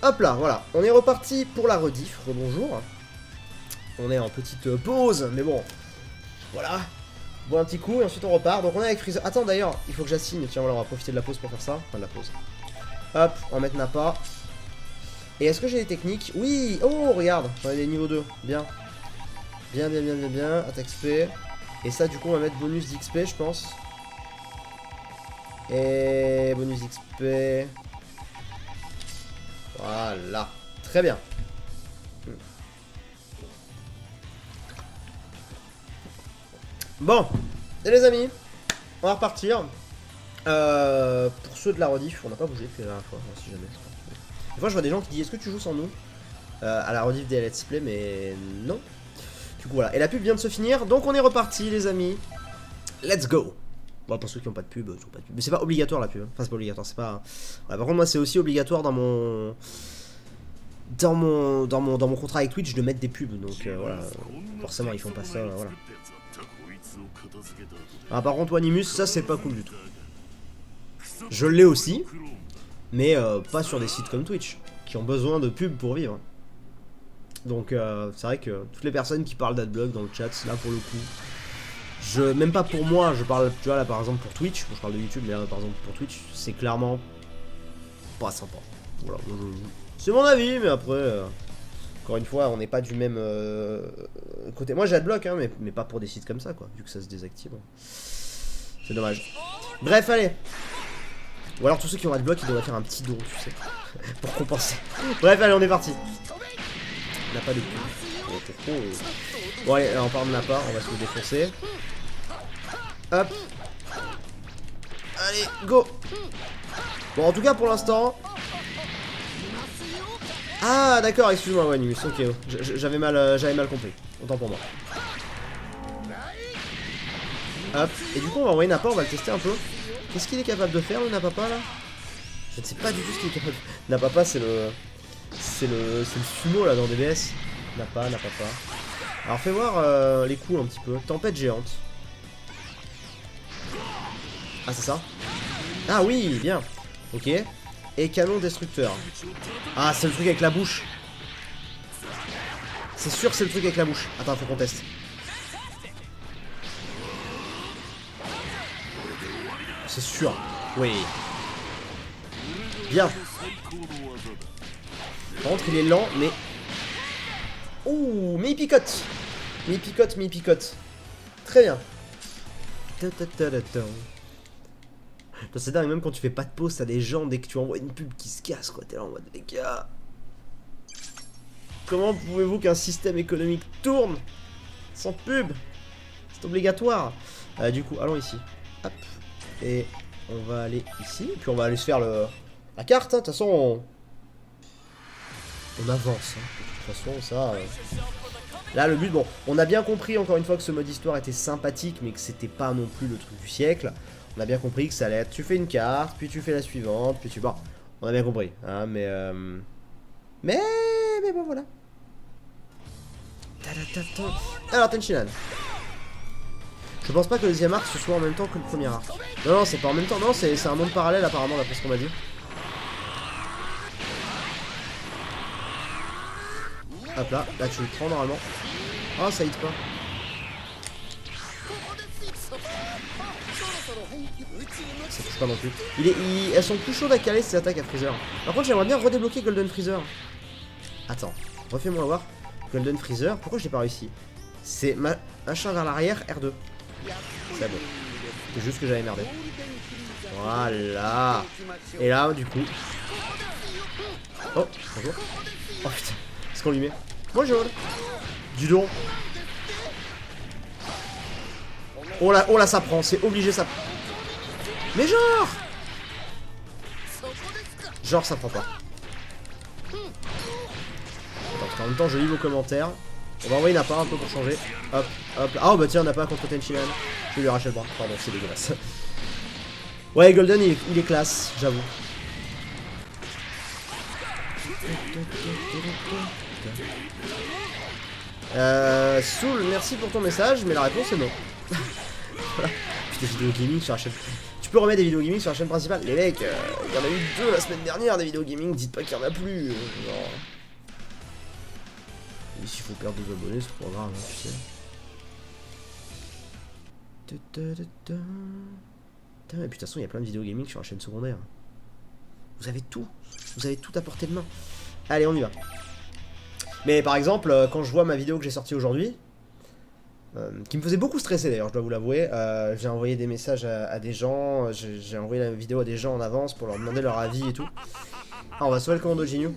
Hop là, voilà. On est reparti pour la rediff. Rebonjour. On est en petite pause, mais bon. Voilà. Bon, un petit coup, et ensuite on repart. Donc on est avec Freezer. Attends, d'ailleurs, il faut que j'assigne. Tiens, voilà, on va profiter de la pause pour faire ça. Enfin, de la pause. Hop, on va mettre Nappa. Et est-ce que j'ai des techniques? Oui. Oh, regarde. J'en ai des niveaux 2. Bien. Bien, bien, bien, bien, bien. Attaque XP. Et ça, du coup, on va mettre bonus d'XP, je pense. Et bonus XP. Voilà. Très bien. Bon. Et les amis, on va repartir. Pour ceux de la rediff, on n'a pas bougé depuis la dernière fois, si jamais. Des fois, je vois des gens qui disent est-ce que tu joues sans nous à la rediff des let's play, mais non. Du coup, voilà. Et la pub vient de se finir, donc on est reparti, les amis. Let's go. Bon, pour ceux qui n'ont pas de pub, ils ont pas de pub. Mais c'est pas obligatoire la pub. Enfin, c'est pas obligatoire, c'est pas. Ouais, par contre, moi, c'est aussi obligatoire dans mon. Dans mon contrat avec Twitch de mettre des pubs. Donc voilà. Forcément, ils font pas ça. Voilà. Ah, par contre, Wanimus, ça, c'est pas cool du tout. Je l'ai aussi. Mais pas sur des sites comme Twitch, qui ont besoin de pubs pour vivre. Donc c'est vrai que toutes les personnes qui parlent d'adblock dans le chat, là pour le coup, même pas pour moi, je parle, tu vois là par exemple pour Twitch, bon, je parle de YouTube, mais là par exemple pour Twitch, c'est clairement pas sympa. Voilà, c'est mon avis, mais après, encore une fois, on n'est pas du même côté. Moi j'ai adblock, hein, mais pas pour des sites comme ça, quoi, vu que ça se désactive. C'est dommage. Bref, allez. Ou alors tous ceux qui ont adblock, ils devraient faire un petit don, tu sais, pour compenser. Bref, allez, on est parti. On n'a pas de pub. Bon, allez, on part de Nappa, on va se le défoncer. Hop. Allez, go. Bon, en tout cas, pour l'instant. Ah, d'accord, excuse-moi, Wanimus. Ok, j'avais mal compris. Autant pour moi. Hop. Et du coup, on va envoyer Nappa, on va le tester un peu. Qu'est-ce qu'il est capable de faire, le Nappa, là? Je ne sais pas du tout ce qu'il est capable de faire. Nappa, c'est le sumo, là, dans DBS. Nappa. Alors, fais voir les coups, un petit peu. Tempête géante. Ah, c'est ça? Ah oui, bien. Ok. Et canon destructeur. Ah, c'est le truc avec la bouche. C'est sûr que c'est le truc avec la bouche. Attends, faut qu'on teste. C'est sûr. Oui. Bien. Par contre, il est lent, mais... Ouh, mais il picote. Mais il picote. Très bien. C'est dingue, même quand tu fais pas de pause, t'as des gens, dès que tu envoies une pub qui se casse, quoi. T'es là en mode, les gars. Comment pouvez-vous qu'un système économique tourne sans pub? C'est obligatoire. Du coup, allons ici. Hop. Et on va aller ici. Et puis on va aller se faire la carte. De toute façon, on avance. De toute façon, ça... Là, le but, bon, on a bien compris, encore une fois, que ce mode histoire était sympathique, mais que c'était pas non plus le truc du siècle. On a bien compris que ça allait être, tu fais une carte, puis tu fais la suivante, puis tu... Bon, on a bien compris, hein, mais bon, voilà. Alors, Tenshinhan. Je pense pas que le deuxième arc ce soit en même temps que le premier arc. Non, c'est pas en même temps, non, c'est un monde parallèle, apparemment, d'après ce qu'on m'a dit. Hop là, tu le prends normalement. Oh, ça hit pas. Ça touche pas non plus. Elles sont plus chaudes à caler ces attaques à Freezer. Par contre, j'aimerais bien redébloquer Golden Freezer. Attends, refais-moi voir. Golden Freezer, pourquoi je l'ai pas réussi? C'est machin vers l'arrière, R2. C'est bon. C'est juste que j'avais merdé. Voilà. Et là, du coup. Oh, bonjour. Oh putain, qu'est-ce qu'on lui met? Bonjour. Du don. Oh là, ça prend, c'est obligé, ça. Mais genre ça prend pas. Attends, parce qu'en même temps, je lis vos commentaires. On va envoyer Nappa un peu pour changer. Hop, hop. Ah, oh bah tiens, Nappa contre Tenshinhan. Je vais lui arracher le bras. Pardon, c'est dégueulasse. Ouais, Golden, il est classe, j'avoue. Soul, merci pour ton message, mais la réponse est non. Voilà. Putain, vidéo gaming, je rachète. Tu peux remettre des vidéos gaming sur la chaîne principale. Les mecs, il y en a eu 2 la semaine dernière des vidéos gaming, dites pas qu'il y en a plus. Genre... Et s'il faut perdre 2 abonnés, c'est pas grave, hein, tu sais. Putain, et puis de toute façon, il y a plein de vidéos gaming sur la chaîne secondaire. Vous avez tout à portée de main. Allez, on y va. Mais par exemple, quand je vois ma vidéo que j'ai sortie aujourd'hui, qui me faisait beaucoup stresser d'ailleurs, je dois vous l'avouer, j'ai envoyé des messages à des gens, j'ai envoyé la vidéo à des gens en avance pour leur demander leur avis et tout. Ah, on va sauver le commando Jinyu.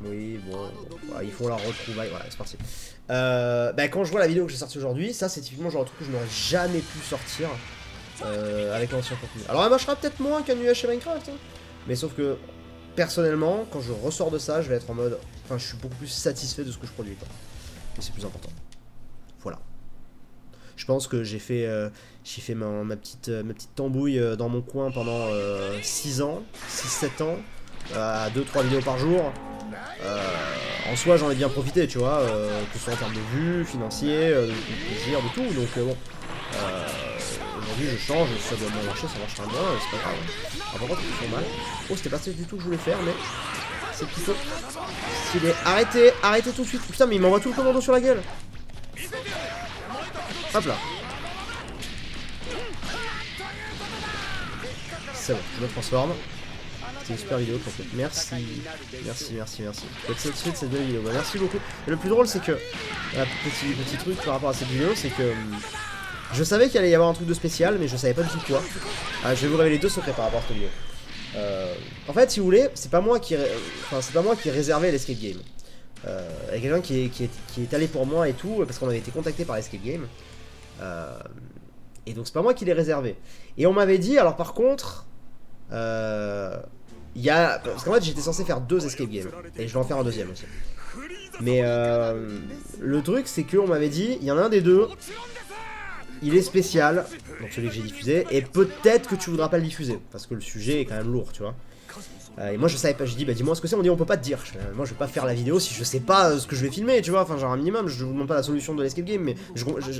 Oui, bon, ils font leur retrouvaille, voilà, c'est parti. Bah, quand je vois la vidéo que j'ai sortie aujourd'hui, ça c'est typiquement le genre de truc que je n'aurais jamais pu sortir avec l'ancien contenu. Alors elle marchera peut-être moins qu'un UH Minecraft, hein, mais sauf que personnellement, quand je ressors de ça, je vais être en mode, enfin je suis beaucoup plus satisfait de ce que je produis, quoi. Et c'est plus important. Voilà. Je pense que j'ai fait ma petite tambouille dans mon coin pendant 6 ans, 6-7 ans, à 2-3 vidéos par jour. En soi, j'en ai bien profité, tu vois, que ce soit en termes de vues, financiers, de plaisir, de tout. Donc bon, aujourd'hui je change, ça doit bien marcher, ça marchera bien, c'est pas grave. Alors, par contre, ils font mal. Oh, c'était pas ça du tout que je voulais faire, mais c'est plutôt stylé. Arrêtez tout de suite. Putain, mais il m'envoie tout le commando sur la gueule. Hop là. C'est bon, je me transforme. C'était une super vidéo complète. Merci. Cette belle vidéo. Bah, merci beaucoup. Et le plus drôle, c'est que petit truc par rapport à cette vidéo, c'est que je savais qu'il allait y avoir un truc de spécial, mais je savais pas du tout quoi. Je vais vous révéler 2 secrets par rapport à cette vidéo. En fait, si vous voulez, c'est pas moi qui réservais l'escape game. Il y a quelqu'un qui est allé pour moi et tout, parce qu'on avait été contacté par l'escape game. Et donc c'est pas moi qui l'ai réservé. Et on m'avait dit, alors par contre, parce qu'en fait j'étais censé faire 2 escape games, et je vais en faire un deuxième aussi. Mais le truc c'est qu'on m'avait dit, il y en a un des 2, il est spécial, donc celui que j'ai diffusé, et peut-être que tu voudras pas le diffuser, parce que le sujet est quand même lourd, tu vois. Et moi je savais pas, j'ai dit bah dis-moi ce que c'est, on dit on peut pas te dire. Moi je vais pas faire la vidéo si je sais pas ce que je vais filmer, tu vois, enfin genre un minimum, je vous demande pas la solution de l'escape game, mais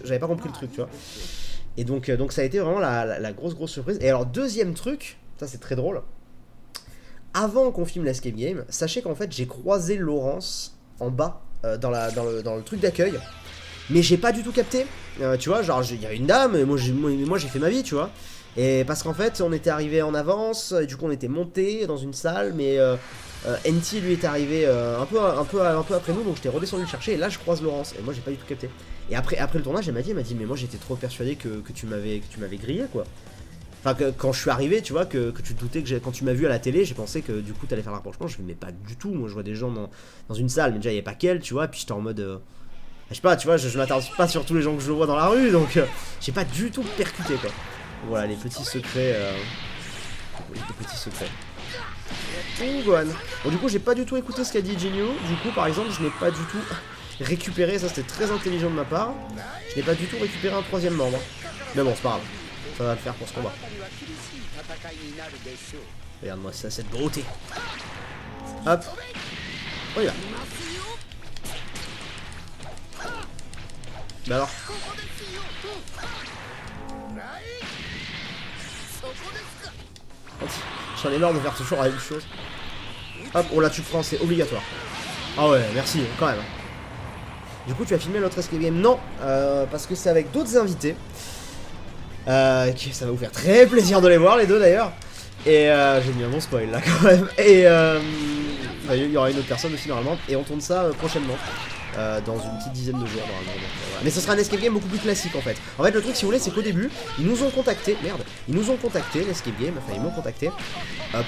j'avais pas compris le truc, tu vois. Et donc ça a été vraiment la grosse surprise. Et alors deuxième truc, ça c'est très drôle, avant qu'on filme l'escape game, sachez qu'en fait j'ai croisé Laurence en bas, dans le truc d'accueil, mais j'ai pas du tout capté, tu vois, genre il y avait une dame, et moi j'ai fait ma vie, tu vois. Et parce qu'en fait, on était arrivé en avance, et du coup on était monté dans une salle, mais NT lui est arrivé un peu après nous, donc j'étais redescendu le chercher, et là je croise Laurence, et moi j'ai pas du tout capté. Et après le tournage, elle m'a dit, mais moi j'étais trop persuadé que tu m'avais grillé, quoi. Enfin, quand je suis arrivé, tu vois, que tu te doutais que quand tu m'as vu à la télé, j'ai pensé que du coup t'allais faire le rapprochement, je me dis, mais pas du tout, moi je vois des gens dans une salle, mais déjà il n'y avait pas qu'elle, tu vois, puis j'étais en mode... je sais pas, tu vois, je m'attarde pas sur tous les gens que je vois dans la rue, donc j'ai pas du tout percuté, quoi. Voilà les petits secrets. Gohan. Bon, du coup, j'ai pas du tout écouté ce qu'a dit Jinyu. Du coup, par exemple, je n'ai pas du tout récupéré. Ça, c'était très intelligent de ma part. Je n'ai pas du tout récupéré un 3ème membre. Mais bon, c'est pas grave. Ça va le faire pour ce combat. Regarde-moi ça, cette beauté. Hop. On y va. Bah alors. J'en ai marre de faire toujours la même chose. Hop, oh là tu prends, c'est obligatoire. Ah ouais, merci, quand même. Du coup, tu as filmé notre escape game? Non, parce que c'est avec d'autres invités. Ça va vous faire très plaisir de les voir, les deux d'ailleurs. Et j'ai mis un bon spoil là quand même. Et il y aura une autre personne aussi normalement. Et on tourne ça prochainement. Dans une petite dizaine de jours normalement. Donc, voilà. Mais ce sera un escape game beaucoup plus classique en fait. En fait le truc si vous voulez c'est qu'au début ils nous ont contacté, l'escape game, enfin ils m'ont contacté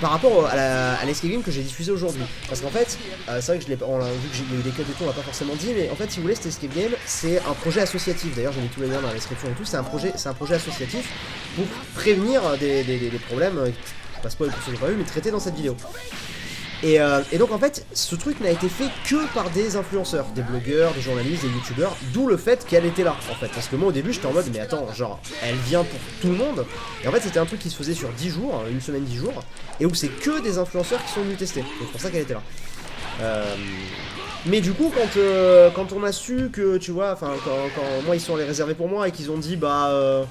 par rapport à l'escape game que j'ai diffusé aujourd'hui. Parce qu'en fait c'est vrai que vu que j'ai eu des codes et tout on l'a pas forcément dit, mais en fait si vous voulez cet escape game c'est un projet associatif. D'ailleurs j'ai mis tous les liens dans la description et tout, c'est un projet associatif pour prévenir des problèmes, pas spoil pour ceux qui n'ont pas vu mais traités dans cette vidéo. Et donc en fait, ce truc n'a été fait que par des influenceurs, des blogueurs, des journalistes, des youtubeurs, d'où le fait qu'elle était là en fait. Parce que moi au début j'étais en mode mais attends, genre elle vient pour tout le monde. Et en fait c'était un truc qui se faisait sur 10 jours, une semaine 10 jours, et où c'est que des influenceurs qui sont venus tester. Donc c'est pour ça qu'elle était là. Mais du coup, quand on a su que, tu vois, enfin, quand moi ils sont allés réserver pour moi et qu'ils ont dit, bah,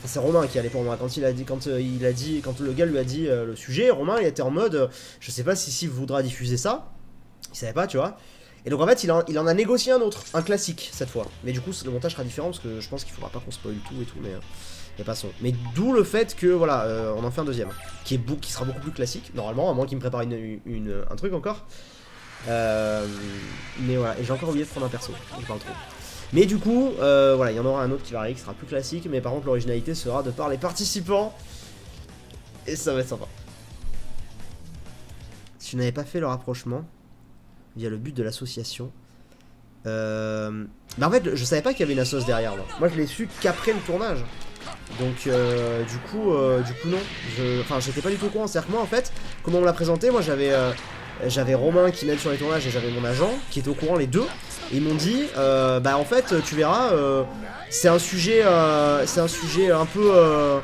c'est Romain qui allait pour moi. Quand le gars lui a dit le sujet, Romain il était en mode, je sais pas si voudra diffuser ça. Il savait pas, tu vois. Et donc en fait, il en a négocié un autre, un classique cette fois. Mais du coup, le montage sera différent parce que je pense qu'il faudra pas qu'on spoil tout et tout, mais passons. Mais d'où le fait que voilà, on en fait un deuxième, qui sera beaucoup plus classique normalement, à moins qu'il me prépare un truc encore. Mais voilà, et j'ai encore oublié de prendre un perso, je parle trop. Mais du coup, voilà, il y en aura un autre qui va arriver, qui sera plus classique, mais par contre l'originalité sera de par les participants. Et ça va être sympa. Si je n'avais pas fait le rapprochement, via le but de l'association. Bah en fait, je savais pas qu'il y avait une assoce derrière. Moi je l'ai su qu'après le tournage. Donc du coup non. Enfin, j'étais pas du tout au courant. C'est-à-dire que moi, en fait, comment on me l'a présenté, moi j'avais Romain qui m'aide sur les tournages et j'avais mon agent qui était au courant les deux. Et ils m'ont dit, bah en fait, tu verras, c'est un sujet un peu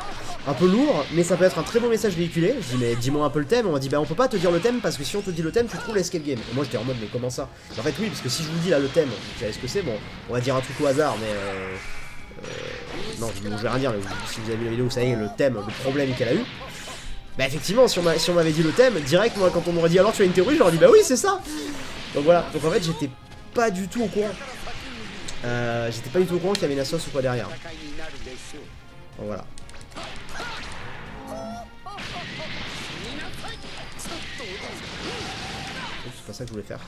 lourd, mais ça peut être un très beau message véhiculé. Je dis, mais dis-moi un peu le thème. On m'a dit, bah on peut pas te dire le thème parce que si on te dit le thème, tu trouves l'escape game. Et moi j'étais en mode, mais comment ça? En fait, oui, parce que si je vous dis là le thème, vous savez ce que c'est. Bon, on va dire un truc au hasard, mais non, je vais rien dire. Mais si vous avez vu la vidéo, vous savez le thème, le problème qu'elle a eu. Bah effectivement, si on m'avait dit le thème, direct, moi quand on m'aurait dit alors tu as une théorie, j'aurais dit bah oui, c'est ça. Donc voilà. Donc en fait, j'étais pas du tout au courant. J'étais pas du tout au courant qu'il y avait une assoce ou quoi derrière. Donc voilà. C'est pas ça que je voulais faire.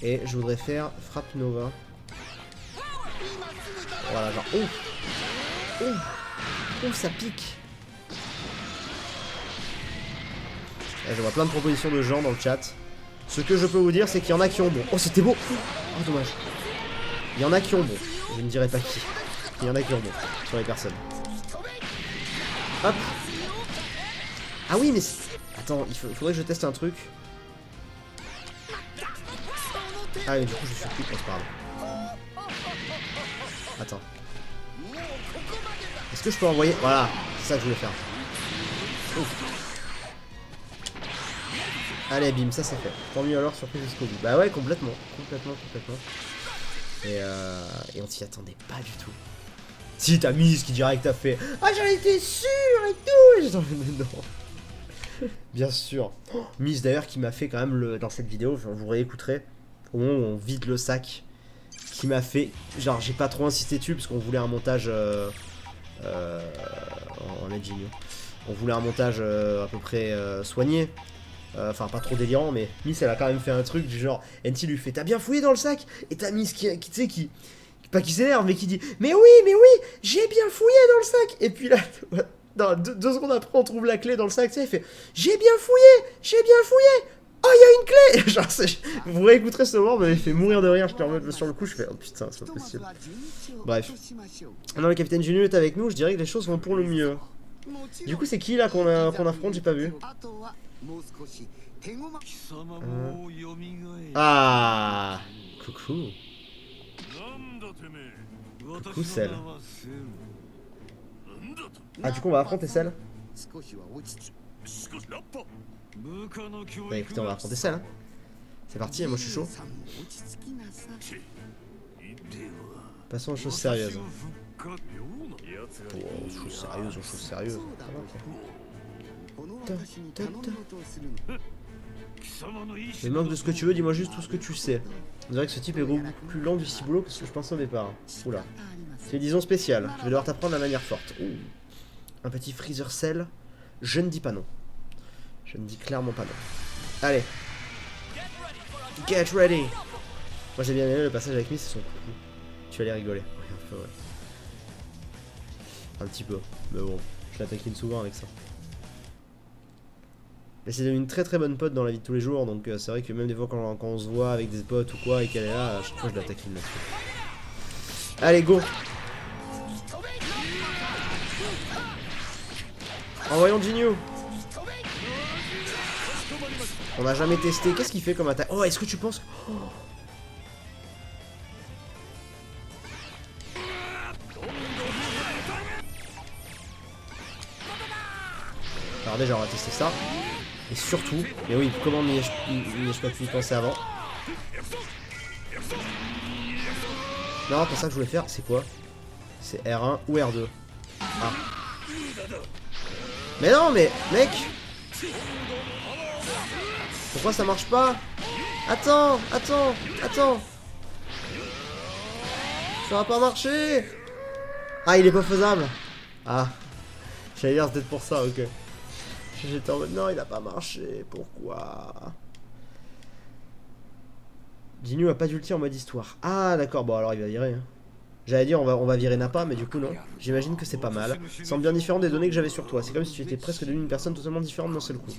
Et je voudrais faire frappe Nova. Voilà, genre ouf, ça pique. Et je vois plein de propositions de gens dans le chat. Ce que je peux vous dire, c'est qu'il y en a qui ont bon. Oh, c'était beau. Oh, dommage. Il y en a qui ont bon. Je ne dirai pas qui. Il y en a qui ont bon sur les personnes. Hop. Ah oui, mais... Attends, il faudrait que je teste un truc. Ah oui, du coup, je suis plus, c'est pas grave. Attends. Est-ce que je peux envoyer... Voilà, c'est ça que je voulais faire. Ouf. Allez, bim, ça c'est fait. Tant mieux alors, surprise jusqu'au bout. Bah ouais, complètement. Et on s'y attendait pas du tout. Si, t'as Miss qui direct t'as fait ah, j'en étais sûr et tout. J'étais en mode non. Bien sûr. Oh, Miss d'ailleurs qui m'a fait quand même dans cette vidéo, vous réécouterez, au moment où on vide le sac, qui m'a fait, genre j'ai pas trop insisté dessus parce qu'on voulait un montage en ingénieux. On voulait un montage à peu près soigné. Enfin pas trop délirant, mais Miss elle a quand même fait un truc du genre NT lui fait t'as bien fouillé dans le sac, et t'as Miss qui tu sais qui pas qui s'énerve mais qui dit mais oui j'ai bien fouillé dans le sac, et puis là non, deux secondes après on trouve la clé dans le sac, tu sais, il fait j'ai bien fouillé, oh il y a une clé. Genre vous réécouterez ce moment, m'avait fait mourir de rire, j'étais en mode sur le coup je fais oh putain c'est pas possible. Bref, maintenant le capitaine Junior est avec nous, je dirais que les choses vont pour le mieux. Du coup c'est qui là qu'on affronte, j'ai pas vu. Ah, coucou. Coucou Cell. Ah du coup on va affronter Cell. Bah écoutez on va affronter Cell hein. C'est parti, moi je suis chaud. Passons aux choses sérieuses. Aux choses sérieuses. Mais manque de ce que tu veux, dis-moi juste tout ce que tu sais. On dirait que ce type est beaucoup plus lent du ciboulot que ce que je pensais au départ. Oula. C'est une liaison spéciale. Je vais devoir t'apprendre la manière forte. Ouh. Un petit freezer Cell. Je ne dis pas non. Je ne dis clairement pas non. Allez. Get ready. Moi j'ai bien aimé le passage avec Miss, c'est son coucou. Tu vas aller rigoler. Oui, un peu, ouais. Un petit peu. Mais bon, je la taquine souvent avec ça. Mais c'est une très très bonne pote dans la vie de tous les jours, donc c'est vrai que même des fois quand on se voit avec des potes ou quoi et qu'elle est là, à chaque fois je la taquine là-dessus. Allez, go. Envoyons Jinyu. On n'a jamais testé. Qu'est-ce qu'il fait comme attaque? Oh, est-ce que tu penses... Oh. déjà, on va tester ça. Et surtout, mais oui, comment n'y ai-je pas pu y penser avant? Non, pas ça que je voulais faire, c'est quoi? C'est R1 ou R2. Ah. Mais non, mais mec! Pourquoi ça marche pas? Attends. Ça va pas marcher. Ah, il est pas faisable. Ah. J'allais dire, c'est peut-être pour ça, ok. J'étais en mode, non, il a pas marché. Pourquoi? Jinyu a pas d'ulti en mode histoire. Ah, d'accord, bon, alors il va virer. Hein. J'allais dire, on va virer Nappa, mais du coup, non. J'imagine que c'est pas mal. Semble bien différent des données que j'avais sur toi. C'est comme si tu étais presque devenu une personne totalement différente d'un seul coup.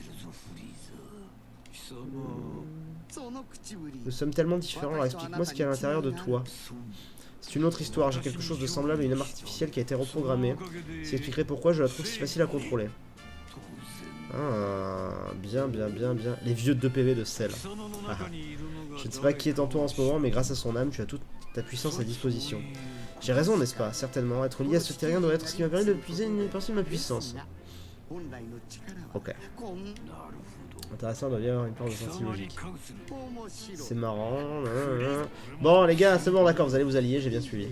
Nous sommes tellement différents, alors explique-moi ce qu'il y a à l'intérieur de toi. C'est une autre histoire, j'ai quelque chose de semblable à une âme artificielle qui a été reprogrammée. Ce qui expliquerait pourquoi je la trouve si facile à contrôler. Ah, bien. Les vieux 2 PV de sel. Ah. Je ne sais pas qui est en toi en ce moment, mais grâce à son âme, tu as toute ta puissance à disposition. J'ai raison, n'est-ce pas? Certainement, être lié à ce terrien doit être ce qui m'a permis de puiser une partie de ma puissance. Ok. Intéressant, doit y avoir une part de sens logique. C'est marrant. Bon, les gars, c'est bon, d'accord, vous allez vous allier, j'ai bien suivi.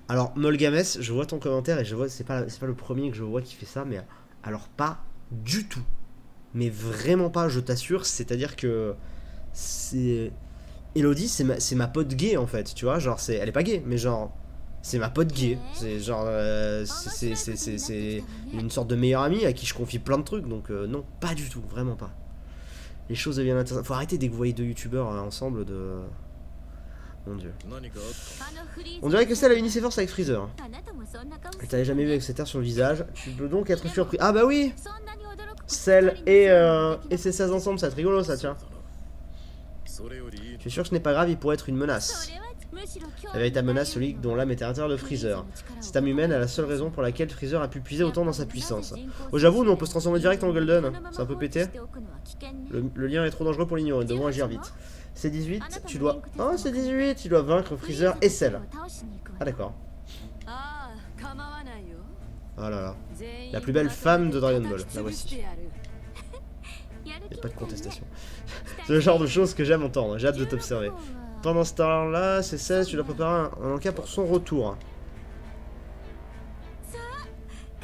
Alors, Molgames, je vois ton commentaire et je vois, c'est pas le premier que je vois qui fait ça, mais alors pas du tout. Mais vraiment pas, je t'assure, c'est-à-dire que c'est... Elodie, c'est ma pote gay en fait, tu vois, genre, elle est pas gay, mais genre... C'est ma pote gay, c'est genre, c'est une sorte de meilleure amie à qui je confie plein de trucs, donc non, pas du tout, vraiment pas. Les choses deviennent intéressantes. Faut arrêter dès que vous voyez 2 youtubeurs ensemble de... Mon dieu. On dirait que celle a uni ses forces avec Freezer. Je t'avais jamais vu avec cette air sur le visage, tu peux donc être surpris. Ah bah oui, Cell et ses 16 ensemble, ça va être rigolo ça, tiens. Je suis sûr que ce n'est pas grave, il pourrait être une menace. La véritable menace, celui dont l'âme était à l'intérieur de Freezer. Cette âme humaine est la seule raison pour laquelle Freezer a pu puiser autant dans sa puissance. Oh j'avoue, nous on peut se transformer direct en Golden. C'est un peu pété. Le lien est trop dangereux pour l'ignorer, nous devons agir vite. C'est 18, tu dois... Oh c'est 18, tu dois vaincre Freezer et Cell. Ah d'accord. Oh là là. La plus belle femme de Dragon Ball, la voici. Y'a pas de contestation. C'est le genre de choses que j'aime entendre, j'ai hâte de t'observer. Pendant ce temps-là, c'est 16, tu dois préparer un encas pour son retour.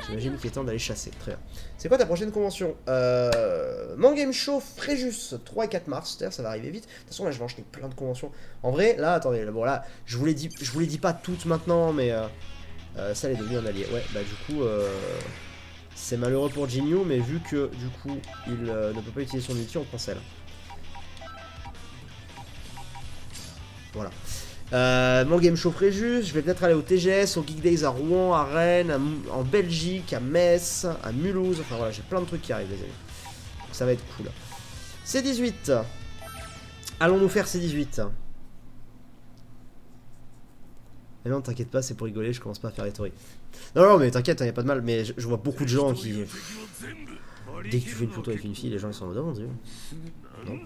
J'imagine qu'il est temps d'aller chasser, très bien. C'est quoi ta prochaine convention? Mon Game Show Fréjus, 3 et 4 mars, c'est-à-dire ça va arriver vite. De toute façon là je vais enchaîner plein de conventions. En vrai, là, attendez, bon là, je vous les dis pas toutes maintenant, mais ça elle est devenue un allié. Ouais, bah du coup, c'est malheureux pour Jinyu, mais vu que du coup, il ne peut pas utiliser son ulti, on prend celle. Voilà. Mon Game Show Fréjus, je vais peut-être aller au TGS, au Geek Days à Rouen, à Rennes, en Belgique, à Metz, à Mulhouse. Enfin voilà, j'ai plein de trucs qui arrivent, les amis. Donc ça va être cool. C18. Allons-nous faire C18. Mais non, t'inquiète pas, c'est pour rigoler, je commence pas à faire les théories. Non, mais t'inquiète, y'a pas de mal, mais je vois beaucoup de gens qui... Dès que tu fais une photo avec une fille, les gens ils sont en mode, oh mon dieu. Non.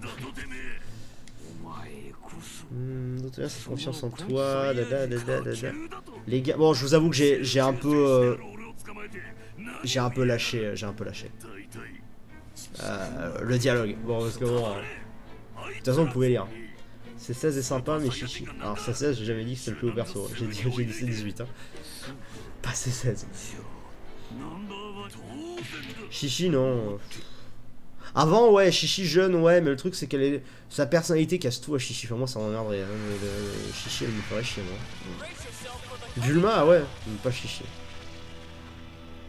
D'autres cette confiance en toi, Les gars, bon, je vous avoue que j'ai un peu lâché, le dialogue. Bon, parce que bon, de toute façon, vous pouvez lire. C16 est sympa, mais chichi. Alors C16, j'ai jamais dit que c'était le plus haut perso. J'ai dit C18, hein. Pas C16. Chichi, non. Avant, ouais, Chichi jeune, ouais, mais le truc c'est qu'elle est... Sa personnalité casse tout à Chichi. Enfin, moi ça m'emmerderait. Hein, Chichi, elle me ferait chier, moi. Bulma, ouais, mais pas Chichi.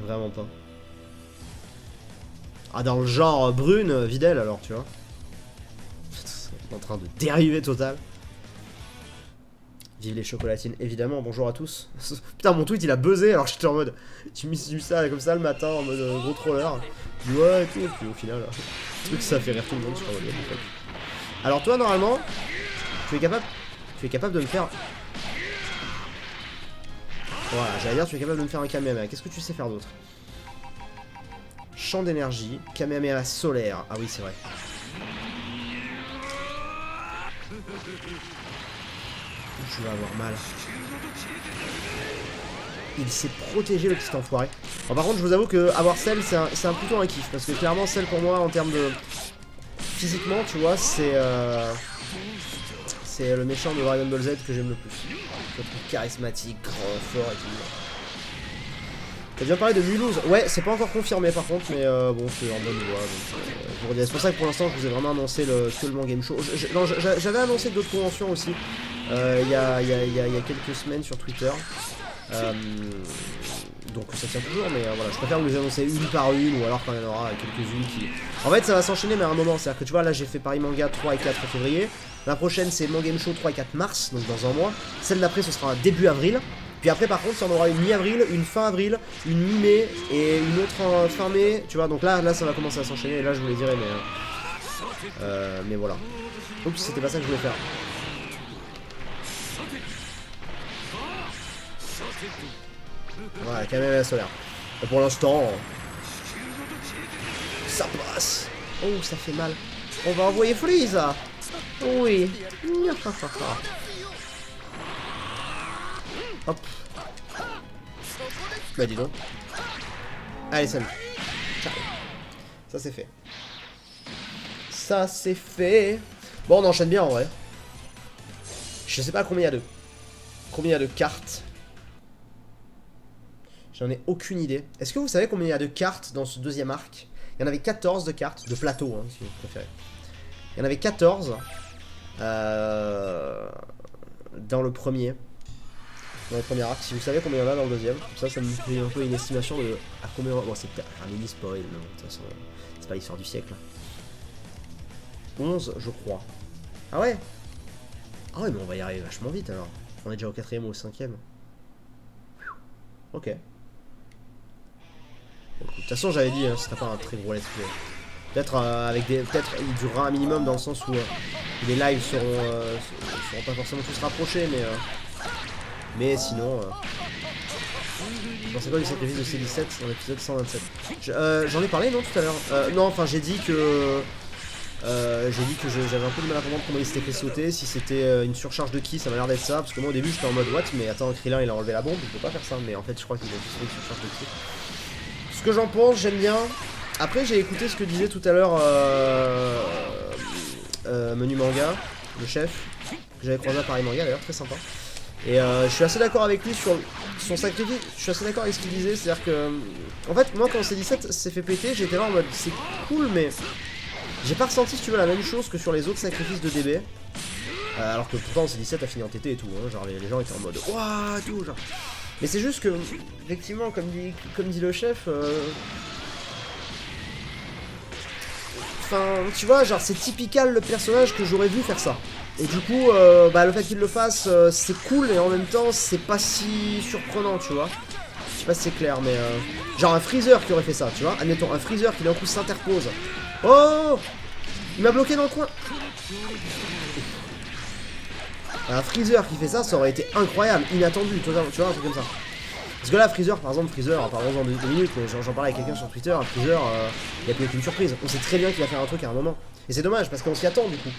Vraiment pas. Ah, dans le genre brune, Videl alors, tu vois. En train de dériver total. Vive les chocolatines, évidemment, bonjour à tous. Putain, mon tweet il a buzzé alors j'étais en mode. Tu mis ça comme ça le matin en mode gros troller. Ouais, et tout, et puis au final, le truc ça fait rire tout le monde sur le web en fait. Alors, toi, normalement, tu es capable de me faire. Voilà, j'allais dire, tu es capable de me faire un Kamehameha. Qu'est-ce que tu sais faire d'autre? Champ d'énergie, Kamehameha solaire. Ah oui, c'est vrai. Tu vas avoir mal. il s'est protégé le petit enfoiré. Alors, par contre, je vous avoue que avoir Cell, c'est plutôt un kiff. Parce que clairement, Cell pour moi, en termes de... Physiquement, tu vois, c'est le méchant de Dragon Ball Z que j'aime le plus. Je le trouve charismatique, grand, fort et tout. T'as bien parlé de Mulhouse. Ouais, c'est pas encore confirmé par contre, mais bon, c'est en bonne voie. C'est pour ça que pour l'instant, je vous ai vraiment annoncé que le Mon Game Show. J'avais annoncé d'autres conventions aussi, il y a quelques semaines sur Twitter. Donc ça tient toujours, mais voilà, je préfère vous les annoncer une par une, ou alors quand il y en aura quelques-unes qui... En fait, ça va s'enchaîner, mais à un moment, c'est-à-dire que tu vois, là j'ai fait Paris Manga 3 et 4 février, la prochaine c'est Mon Game Show 3 et 4 mars, donc dans un mois, celle d'après ce sera début avril, puis après par contre, il y en aura une mi-avril, une fin avril, une mi-mai, et une autre fin mai, tu vois, donc là ça va commencer à s'enchaîner, et là je vous les dirai, mais voilà. Oups, c'était pas ça que je voulais faire. Voilà, caméra solaire. Et pour l'instant, ça passe. Oh, ça fait mal. On va envoyer Frieza. Oui. Hop. Bah dis donc. Allez, salut. Ciao. Ça c'est fait. Ça c'est fait. Bon, on enchaîne bien en vrai. Je sais pas combien il y a de cartes. J'en ai aucune idée. Est-ce que vous savez combien il y a de cartes dans ce deuxième arc? Il y en avait 14 de cartes, de plateau, hein, si vous préférez. Il y en avait 14 dans le premier. Dans le premier arc. Si vous savez combien il y en a dans le deuxième, ça me fait un peu une estimation de à combien... Bon, c'est peut-être un mini spoil, mais de toute façon, c'est pas l'histoire du siècle. 11, je crois. Ah ouais? Ah ouais, mais on va y arriver vachement vite alors. On est déjà au 4ème ou au 5ème. Ok. De toute façon, j'avais dit, hein, c'était pas un très gros let's play. Peut-être peut-être il durera un minimum dans le sens où les lives seront pas forcément tous rapprochés, mais sinon. Je pensais quoi du sacrifice de C17 dans l'épisode 127? J'en ai parlé non tout à l'heure. Non, enfin j'ai dit que j'avais un peu de mal à comprendre comment il s'était fait sauter, si c'était une surcharge de ki, ça m'a l'air d'être ça, parce que moi au début j'étais en mode what, mais attends, Krillin il a enlevé la bombe, il peut pas faire ça, mais en fait je crois qu'il a juste fait une surcharge de ki. Ce que j'en pense, j'aime bien. Après j'ai écouté ce que disait tout à l'heure Menu Manga, le chef, que j'avais croisé à Paris Manga d'ailleurs, très sympa. Et je suis assez d'accord avec lui sur son sacrifice, je suis assez d'accord avec ce qu'il disait, c'est-à-dire que... En fait, moi quand C17 s'est fait péter, j'étais là en mode c'est cool, mais... J'ai pas ressenti, si tu veux, la même chose que sur les autres sacrifices de DB. Alors que pourtant C17 a fini en TT et tout, hein, genre les gens étaient en mode ouah tout, genre. Mais c'est juste que, effectivement, comme dit le chef, enfin, tu vois, genre c'est typical le personnage que j'aurais vu faire ça. Et du coup, le fait qu'il le fasse, c'est cool, et en même temps, c'est pas si surprenant, tu vois. Je sais pas si c'est clair, mais genre un Freezer qui aurait fait ça, tu vois. Admettons, un Freezer qui d'un coup s'interpose. Oh! Il m'a bloqué dans le coin. Un Freezer qui fait ça, ça aurait été incroyable, inattendu, totalement, tu vois, un truc comme ça. Parce que là, Freezer, par exemple, parlons-en 2 minutes, mais j'en parlais avec quelqu'un sur Twitter, un Freezer, il a pu être une surprise. On sait très bien qu'il va faire un truc à un moment. Et c'est dommage, parce qu'on s'y attend, du coup.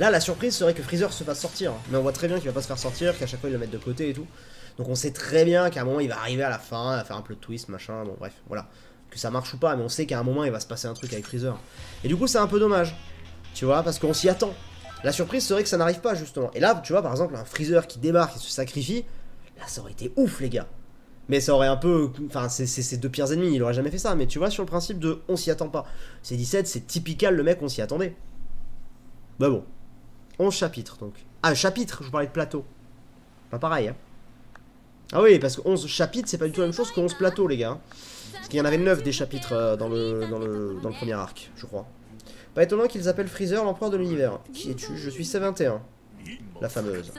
Là, la surprise serait que Freezer se fasse sortir. Mais on voit très bien qu'il va pas se faire sortir, qu'à chaque fois, il le met de côté et tout. Donc on sait très bien qu'à un moment, il va arriver à la fin, il va faire un plot twist, machin, bon, bref, voilà. Que ça marche ou pas, mais on sait qu'à un moment, il va se passer un truc avec Freezer. Et du coup, c'est un peu dommage. Tu vois, parce qu'on s'y attend. La surprise serait que ça n'arrive pas, justement. Et là, tu vois, par exemple, un Freezer qui débarque et se sacrifie, là, ça aurait été ouf, les gars. Mais ça aurait un peu... Enfin, c'est ses deux pires ennemis, il aurait jamais fait ça. Mais tu vois, sur le principe de on s'y attend pas. C17, c'est typical, le mec, on s'y attendait. Bah bon. 11 chapitres, donc. Ah, chapitre, je vous parlais de plateau. Pas pareil, hein. Ah oui, parce que 11 chapitres, c'est pas du tout la même chose que 11 plateaux, les gars. Parce qu'il y en avait 9 des chapitres dans le premier arc, je crois. Pas étonnant qu'ils appellent Freezer l'empereur de l'univers. Qui es-tu? Je suis C21. La fameuse.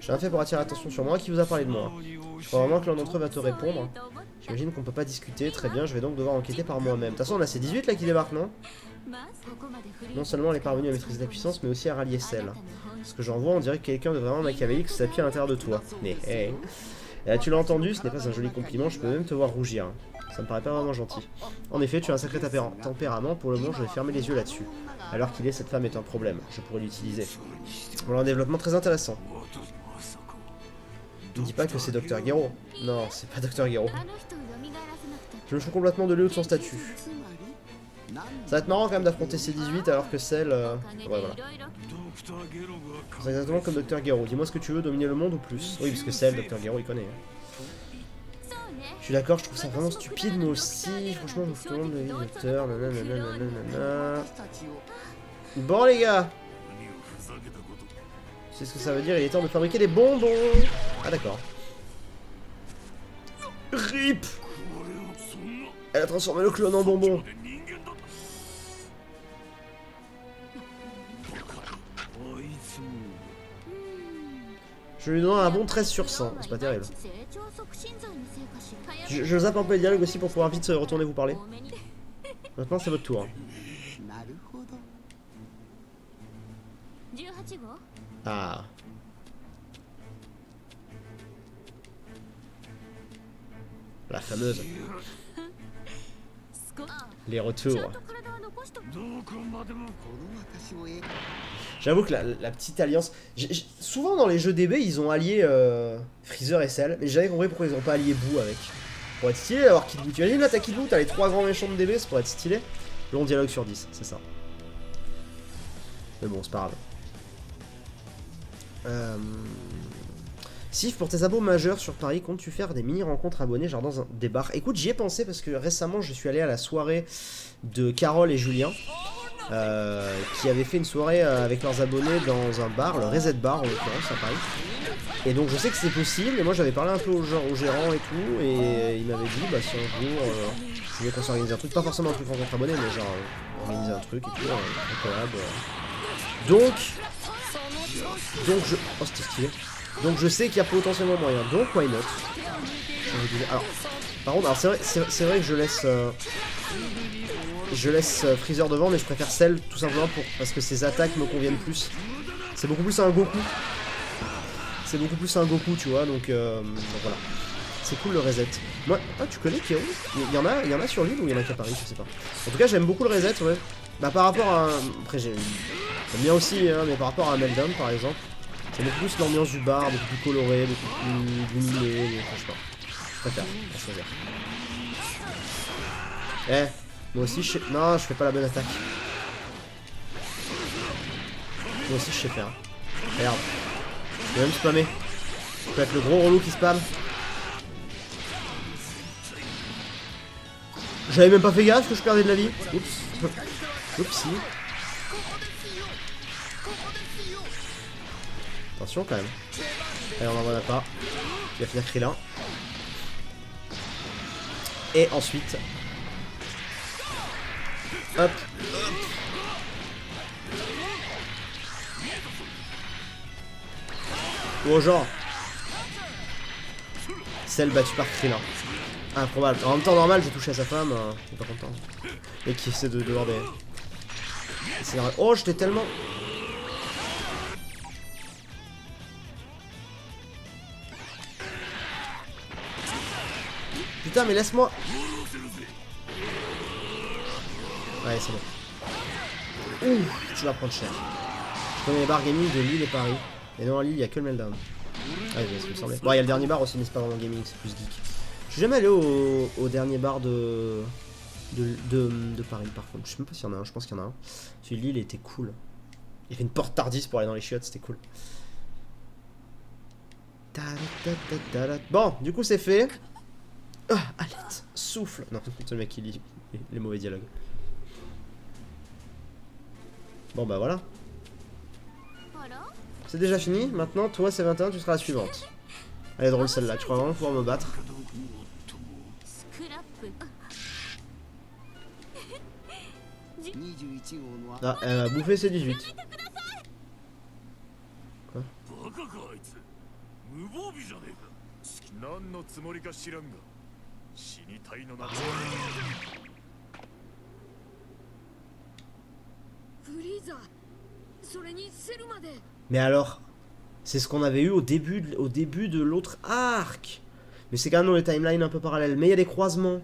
J'ai rien fait pour attirer l'attention sur moi. Qui vous a parlé de moi? Je crois vraiment que l'un d'entre eux va te répondre. J'imagine qu'on peut pas discuter. Très bien, je vais donc devoir enquêter par moi-même. De toute façon, on a ces 18 là qui débarquent, non? Non seulement elle est parvenue à maîtriser la puissance, mais aussi à rallier celle. Ce que j'en vois, on dirait que quelqu'un de vraiment machiavélique s'appuie à l'intérieur de toi. Mais hey. Tu l'as entendu, ce n'est pas un joli compliment, je peux même te voir rougir. Ça me paraît pas vraiment gentil. En effet, tu as un sacré tempérament, pour le moment je vais fermer les yeux là-dessus. Alors qu'il est, cette femme est un problème, je pourrais l'utiliser. Voilà un développement très intéressant. Ne dis pas que c'est Dr Gero. Non, c'est pas Dr Gero. Je me fous complètement de lui ou de son statut. Ça va être marrant quand même d'affronter C18 alors que celle... Ouais, voilà. C'est exactement comme Dr Gero. Dis-moi ce que tu veux, dominer le monde ou plus. Oui, parce que celle, Dr Gero, il connaît. Hein. Je suis d'accord, je trouve ça vraiment stupide, moi aussi. Franchement, je me fous tout le monde de l'utilisateur. Nanana. Bon, les gars. Tu sais ce que ça veut dire? Il est temps de fabriquer des bonbons. Ah, d'accord. RIP. Elle a transformé le clone en bonbon. Je lui donne un bon 13 sur 100, c'est pas terrible. Je zappe un peu les dialogues aussi pour pouvoir vite retourner vous parler. Maintenant c'est votre tour. Ah. La fameuse. Les retours. J'avoue que la petite alliance... souvent dans les jeux DB, ils ont allié Freezer et Cell, mais j'avais compris pourquoi ils ont pas allié Boo avec. Pour être stylé d'avoir Kid Boo. Tu imagines là t'as Kid Boo, t'as les 3 grands méchants de DB, ça pourrait être stylé. Long dialogue sur 10, c'est ça. Mais bon, c'est pas grave. Sif, pour tes abos majeurs sur Paris, comptes-tu faire des mini-rencontres abonnés, genre dans des bars? Écoute, j'y ai pensé parce que récemment, je suis allé à la soirée de Carole et Julien, qui avaient fait une soirée avec leurs abonnés dans un bar, le Reset Bar en l'occurrence, à Paris. Et donc je sais que c'est possible, et moi j'avais parlé un peu au gérant et tout, et il m'avait dit, bah si un jour, je voulais qu'on s'organise un truc, pas forcément un truc rencontre abonnés, mais genre organiser un truc et tout, un collab. Donc je... Oh, c'était stylé. Donc je sais qu'il y a potentiellement moyen, donc why not. Alors, par contre, c'est vrai que je laisse Freezer devant, mais je préfère Cell tout simplement parce que ses attaques me conviennent plus. C'est beaucoup plus un Goku. C'est beaucoup plus un Goku, tu vois, donc voilà. C'est cool le reset. Moi, ah, tu connais Kero? Il y en a sur l'île ou il y en a qu'à Paris, je sais pas. En tout cas, j'aime beaucoup le reset, ouais. Bah par rapport à... Après, j'aime bien aussi, hein, mais par rapport à Meltdown, par exemple. C'est beaucoup plus l'ambiance du bar, beaucoup plus coloré, beaucoup plus lumineux, je sais pas. Je préfère, à choisir. Moi aussi je sais... Non, je fais pas la bonne attaque. Moi aussi je sais faire. Regarde. Je peux même spammer. Je peux être le gros relou qui spam. J'avais même pas fait gaffe que je perdais de la vie. Oups. Oupsie. Attention quand même. Allez, on envoie un pas. Il va finir Krillin. Et ensuite... Hop. Oh genre. Celle battue par Krillin. Improbable. En même temps normal j'ai touché à sa femme. Je suis pas content. Et qui essaie de dehors des... Oh j'étais tellement... Putain mais laisse-moi. Ouais c'est bon. Ouh, tu vas prendre cher. Je connais les bars gaming de Lille et Paris. Et non à Lille il y a que le Meltdown. Ouais c'est ce qui me semblait. Bon il y a le dernier bar aussi mais c'est pas vraiment gaming, c'est plus geek. Je suis jamais allé au dernier bar de Paris par contre. Je sais même pas s'il y en a un, je pense qu'il y en a un. Celui de Lille était cool. Il y avait une porte Tardis pour aller dans les chiottes, c'était cool. Bon, du coup c'est fait. Ah, Alette, souffle. Non, c'est le mec qui lit les mauvais dialogues. Bon bah voilà. C'est déjà fini, maintenant toi c'est 21, tu seras la suivante. Elle est drôle celle-là, tu crois vraiment pouvoir me battre? Ah, elle m'a bouffé ses 18. Quoi? Mais alors, c'est ce qu'on avait eu au début de l'autre arc. Mais c'est quand même dans les timelines un peu parallèles. Mais il y a des croisements.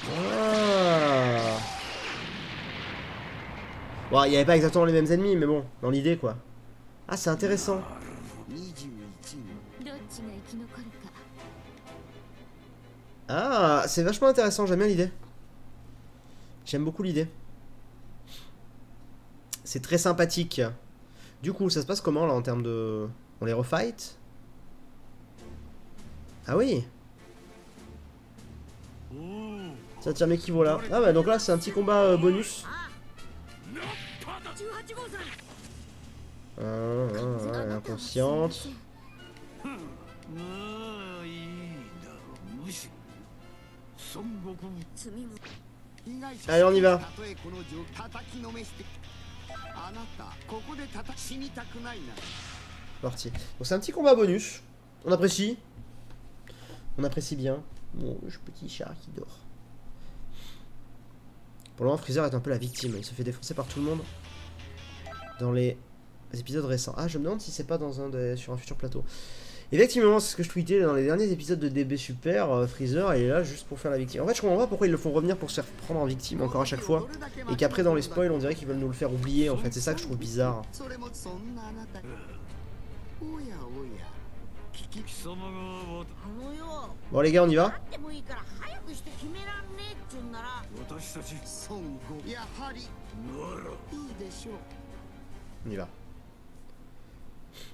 Ah. Bon, il n'y avait pas exactement les mêmes ennemis, mais bon, dans l'idée quoi. Ah, c'est intéressant. Ah, c'est vachement intéressant, j'aime bien l'idée. J'aime beaucoup l'idée. C'est très sympathique. Du coup, ça se passe comment là en termes de... On les refight? Ah oui. Ça tire mes qui vaut là. Ah bah donc là c'est un petit combat bonus. Elle est inconsciente. Allez, on y va. Parti. Donc c'est un petit combat bonus. On apprécie. On apprécie bien. Mon petit chat qui dort. Pour le moment, Freezer est un peu la victime. Il se fait défoncer par tout le monde dans les épisodes récents. Ah, je me demande si c'est pas sur un futur plateau. Effectivement, c'est ce que je tweetais dans les derniers épisodes de DB Super. Freezer il est là juste pour faire la victime. En fait, je comprends pas pourquoi ils le font revenir pour se faire prendre en victime encore à chaque fois. Et qu'après, dans les spoils, on dirait qu'ils veulent nous le faire oublier. En fait, c'est ça que je trouve bizarre. Bon, les gars, on y va? On y va.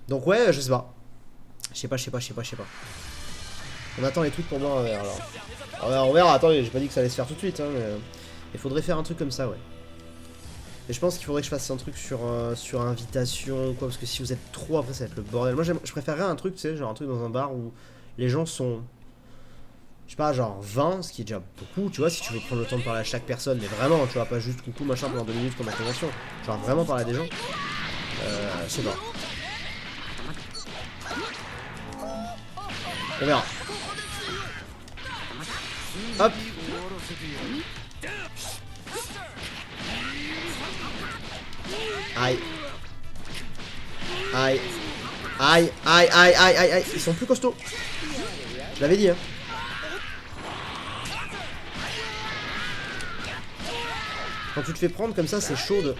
Donc ouais, je sais pas. Je sais pas. On attend les tweets pour voir alors. On verra, attendez, j'ai pas dit que ça allait se faire tout de suite, hein, mais il faudrait faire un truc comme ça, ouais. Et je pense qu'il faudrait que je fasse un truc sur invitation ou quoi, parce que si vous êtes trop, après ça va être le bordel. Moi je préférerais un truc, tu sais, genre un truc dans un bar où les gens sont, je sais pas, genre 20, ce qui est déjà beaucoup, tu vois, si tu veux prendre le temps de parler à chaque personne, mais vraiment, tu vois, pas juste coucou machin pendant 2 minutes comme la convention. Genre vraiment parler à des gens. Je sais pas. On verra. Hop. Aïe. Aïe. Aïe, aïe, aïe, aïe, aïe, aïe. Ils sont plus costauds. Je l'avais dit, hein. Quand tu te fais prendre comme ça, c'est chaud de...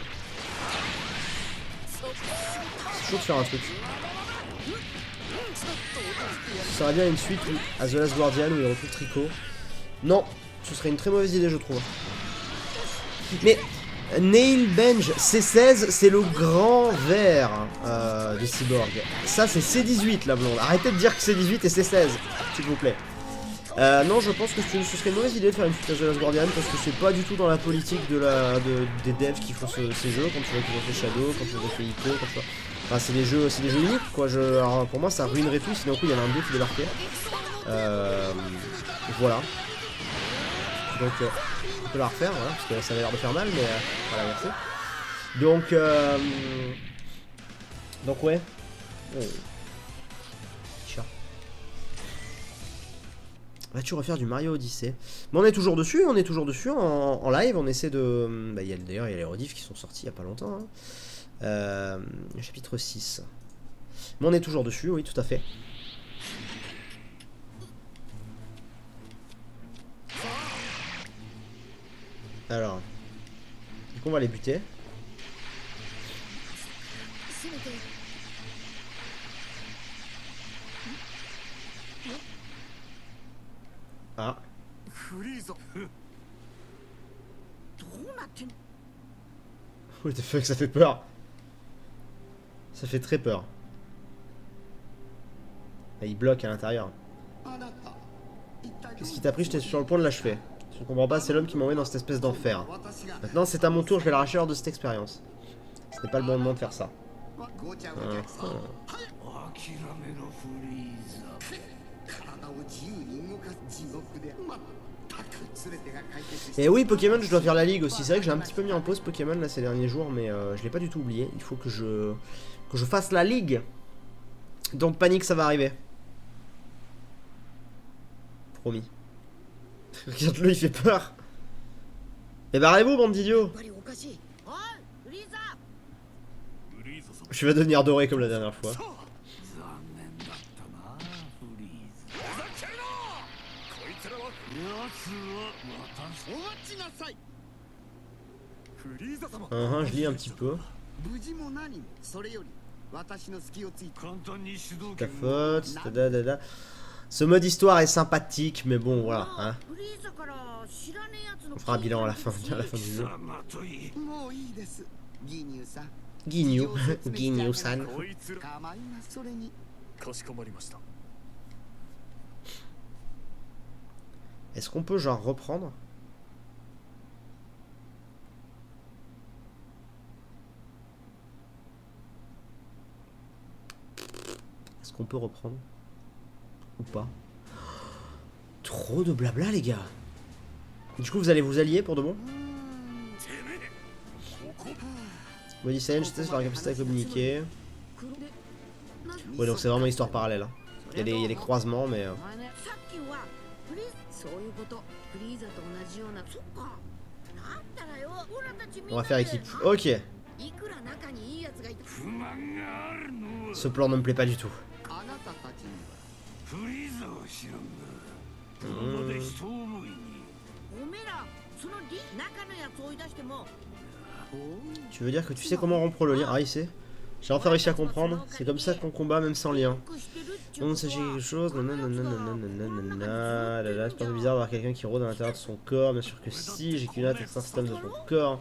C'est chaud de faire un truc. Ça serait bien une suite à The Last Guardian où il retrouve Trico. Non, ce serait une très mauvaise idée, je trouve. Mais Nail Benj C16, c'est le grand vert de Cyborg. Ça, c'est C18, la blonde. Arrêtez de dire que C18 et C16, s'il vous plaît. Non, je pense que ce serait une mauvaise idée de faire une suite à The Last Guardian parce que c'est pas du tout dans la politique des devs qui font ces jeux. Quand tu vois qu'ils ont fait Shadow, quand tu vois qu'ils ont fait Ico, quand tu vois... Enfin, c'est des jeux uniques, quoi. Alors, pour moi, ça ruinerait tout si d'un coup il y en a un 2 qui débarquait. Voilà. Donc, on peut la refaire, hein, parce que ça avait l'air de faire mal, mais voilà, merci. Donc ouais. Oh. Chat. Vas-tu refaire du Mario Odyssey? Mais on est toujours dessus, en live. On essaie de. Bah, d'ailleurs, il y a les rediffs qui sont sortis il y a pas longtemps. Hein. Chapitre 6. Mais on est toujours dessus, oui, tout à fait. Alors, du coup, on va les buter. Ah. What the fuck, ça fait peur. Ça fait très peur. Ah, il bloque à l'intérieur. Qu'est-ce qui t'a pris? J'étais sur le point de l'achever. Je ne comprends pas, c'est l'homme qui m'a envoyé dans cette espèce d'enfer. Maintenant, c'est à mon tour, je vais l'arracher lors de cette expérience. Ce n'est pas le bon moment de faire ça. Et oui, Pokémon, je dois faire la ligue aussi. C'est vrai que j'ai un petit peu mis en pause Pokémon là ces derniers jours, mais je l'ai pas du tout oublié. Il faut que je fasse la ligue. Donc panique, ça va arriver. Promis. Regarde-le, il fait peur. Et barrez-vous, bande d'idiots. Je vais devenir doré comme la dernière fois. Je lis un petit peu. Ta faute. Ce mode histoire est sympathique, mais bon, voilà. Hein. On fera un bilan à la fin du jeu. Ginyu. Ginyu-san. Est-ce qu'on peut genre reprendre? Est-ce qu'on peut reprendre? Ou pas? Trop de blabla les gars. Du coup vous allez vous allier pour de bon? Body Science, je teste leur capacité à communiquer. Ouais donc c'est vraiment histoire parallèle hein. Il y a des croisements mais... On va faire équipe. Ok. Ce plan ne me plaît pas du tout. Tu veux dire que tu sais comment rompre le lien? Ah il sait. J'ai enfin réussi à comprendre. C'est comme ça qu'on combat même sans lien. On s'agit de quelque chose. C'est pas bizarre d'avoir quelqu'un qui rôde à l'intérieur de son corps. Bien sûr que si. J'ai qu'une hâte un système de ton corps.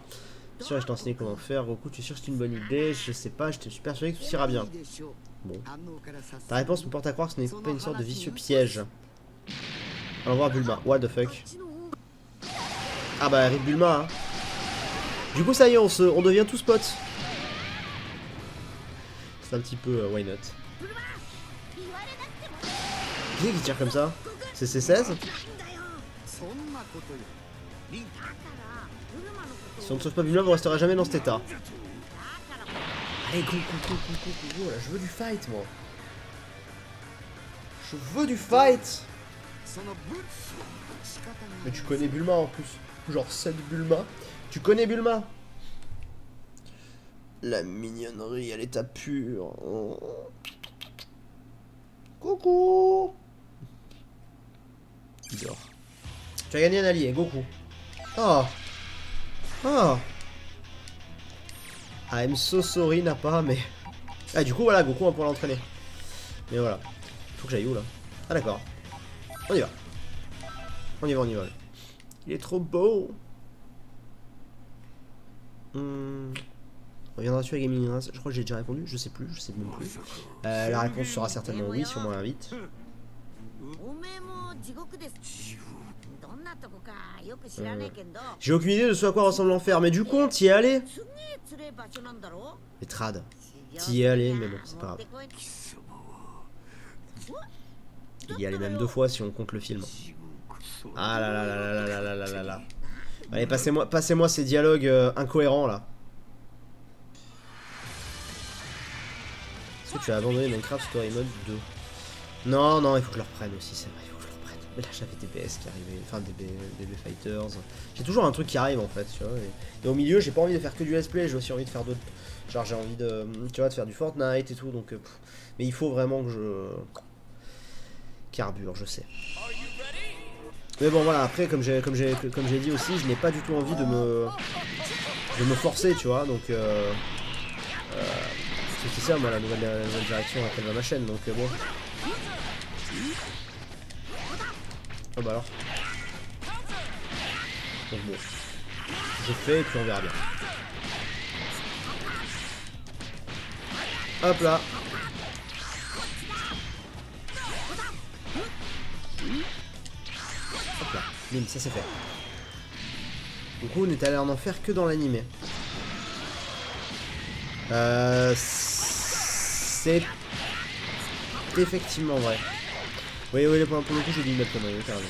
Bien sûr, je t'ai enseigné comment faire. Goku, tu es sûr que c'est une bonne idée? Je sais pas, je suis persuadé que tout ira bien. Bon. Ta réponse me porte à croire que ce n'est pas une sorte de vicieux piège. Allons voir Bulma. What the fuck? Ah bah, rip Bulma, hein. Du coup, ça y est, on devient tous potes. C'est un petit peu why not. Qui est qui tire comme ça? C'est C16? Si on ne sauve pas Bulma, vous resterez jamais dans cet état. Allez, go, là, je veux du fight, moi. Je veux du fight. Mais tu connais Bulma en plus. Genre cette Bulma. Tu connais Bulma? La mignonnerie à l'état pur. Oh. Coucou. Il dort. Tu as gagné un allié, Goku. Oh. Oh. I'm so sorry, n'a pas, mais... Ah, du coup, voilà, Goku, on va pouvoir l'entraîner. Mais voilà. Faut que j'aille où, là? Ah, d'accord. On y va. On y va. Il est trop beau. Reviendras-tu à Gaming Race? Je crois que j'ai déjà répondu, je sais même plus. La réponse sera certainement oui si on m'en invite. J'ai aucune idée de ce à quoi ressemble l'enfer, mais du coup, t'y es allé? Mais trad. T'y es allé, mais bon, c'est pas grave. Il y allait même 2 fois si on compte le film. Ah là là là là là là là là là. Allez, passez-moi ces dialogues incohérents là. Est-ce que tu as abandonné Minecraft Story Mode 2? Non, non, il faut que je le reprenne aussi, c'est vrai, il faut que je le reprenne. Mais là j'avais des BS qui arrivaient, enfin des BB Fighters. J'ai toujours un truc qui arrive en fait, tu vois. Et au milieu, j'ai pas envie de faire que du let's play, j'ai aussi envie de faire d'autres. Genre j'ai envie de, tu vois, de faire du Fortnite et tout, donc. Mais il faut vraiment que je carbure, je sais. Mais bon voilà, après comme j'ai dit aussi, je n'ai pas du tout envie de me forcer, tu vois, donc c'est ça moi la nouvelle direction à laquelle va ma chaîne, donc bon. Oh bah alors. Donc bon. Je fais et puis on verra bien. Hop là. Hop là. Bim, ça c'est fait. Du coup on est allé en enfer que dans l'animé. C'est effectivement vrai. Oui, pour le coup j'ai dit mettre comme carrément.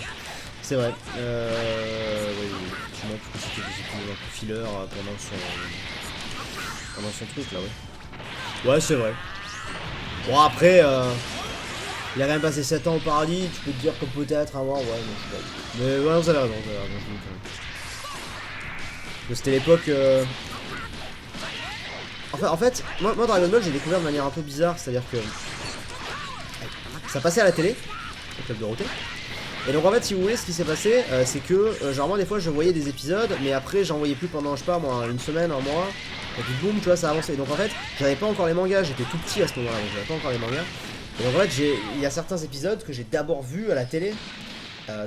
C'est vrai. Oui, effectivement, parce que c'était des épisodes un peu filler pendant son truc là, ouais. Ouais, c'est vrai. Bon, après, il a quand même passé 7 ans au paradis, tu peux te dire que peut-être un mois, ouais, non, je sais pas. Mais ouais, vous avez raison, c'était l'époque. En fait, moi Dragon Ball j'ai découvert de manière un peu bizarre, c'est-à-dire que ça passait à la télé, au club Dorothée. Et donc en fait, si vous voulez, ce qui s'est passé, c'est que genre moi des fois je voyais des épisodes, mais après j'en voyais plus pendant, je sais pas moi, une semaine, un mois. Et puis boum, tu vois, ça a avancé. Donc en fait, j'avais pas encore les mangas, j'étais tout petit à ce moment-là, donc j'avais pas encore les mangas. Et donc en fait, il y a certains épisodes que j'ai d'abord vus à la télé,